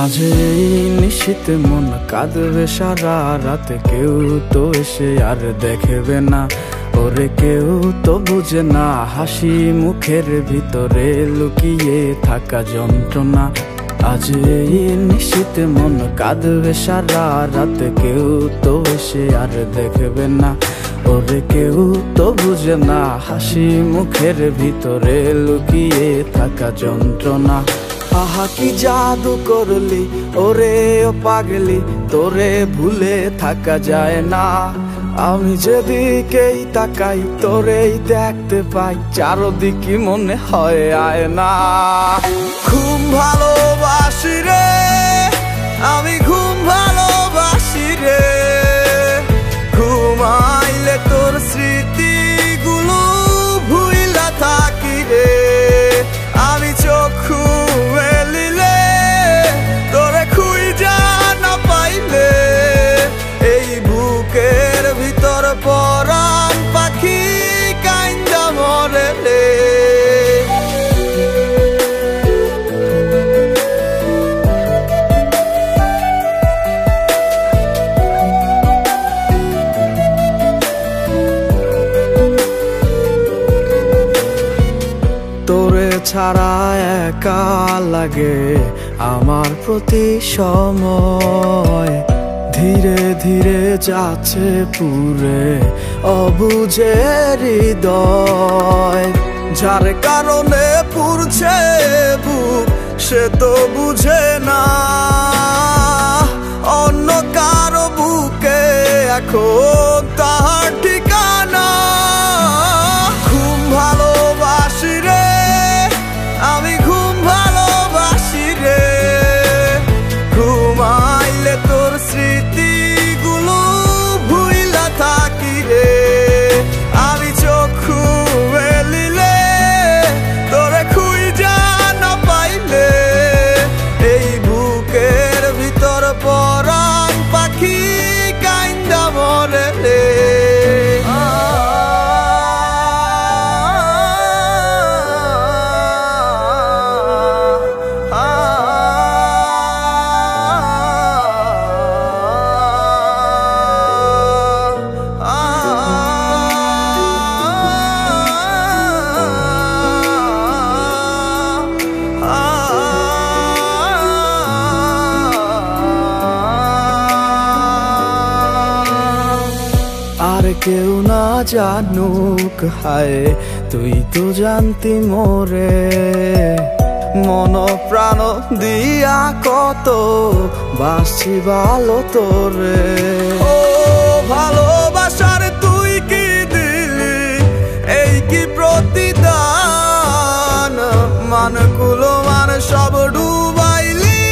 আজ এই নিশীথে মন কাঁদবে সারা রাত, কেউ তো এসে আর দেখবে না, ওরে কেউ তো বুঝে না হাসি মুখের ভিতরে লুকিয়ে থাকা যন্ত্রণা। আজ এই নিশীথে মন কাঁদবে সারা রাত, কেউ তো এসে আর দেখবে না, ওরে কেউ তো বুঝে না হাসি মুখের ভিতরে লুকিয়ে থাকা যন্ত্রণা। আহা কি জাদু করলি ওরে ও পাগলি, তোরে ভুলে থাকা যায় না। আমি যেদিকেই তাকাই তোরেই দেখতে পাই, চারদিকে মনে হয় আয়না। ঘুম ভালোবাসি রে আমি, ঘুম ভালোবাসি রে, ঘুমাইলে তোর স্মৃতিগুলো ভুইলা থাকি রে। আমি চক্ষু মেলিলে তোরে খুঁজা না পাইলে, এই বুকের ভিতর পরাণ পাখি কাইন্দা মরে রে। তোরে ছাড়া একা লাগে আমার প্রতি সময়, ধীরে ধীরে যাচ্ছে পুরে অবুঝে হৃদয়। যার কারণে পুরছে বুক সে তো বুঝে না, অন্য কারো বুকে এখন তাহার ঠিকানা। ঘুম ভালোবাসি রে আমি, ঘুম ভালোবাসি রে, ঘুমাইলে তোর স্মৃতিগুলো ভুইলা থাকি রে। আমি চক্ষু মেলিলে তোরে খুঁজা না পাইলে, এই বুকের ভিতর পরাণ পাখি কাইন্দা মরে রে। আর কেউ না জানুক হায় তুই তো জানতি মোরে, মন প্রাণ দিয়া কত বাসি ভালো তোরে। ও ভালোবাসার তুই কি দিলি এই কি প্রতিদান, মানগুলো মান সব ডুবাইলি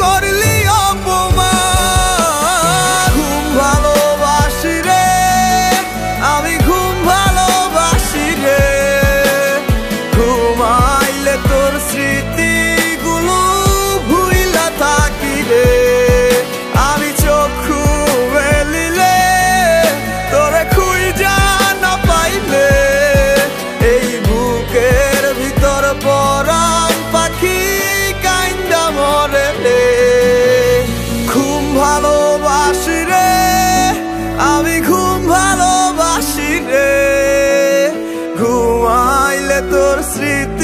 করলি অপমান। ঘুম ভালোবাসি রে আমি, ঘুম ভালোবাসি রে, ঘুমাইলে তোর স্মৃতিগুলো ভুইলা থাকি রে। আমি চক্ষু মেলিলে তোরে খুঁজা না পাইলে, এই বুকের ভিতর পরাণ পাখি কাইন্দা মরে রে। ঘুম ভালোবাসি রে আমি, ঘুম ভালোবাসি রে, ঘুমাইলে তোর স্মৃতি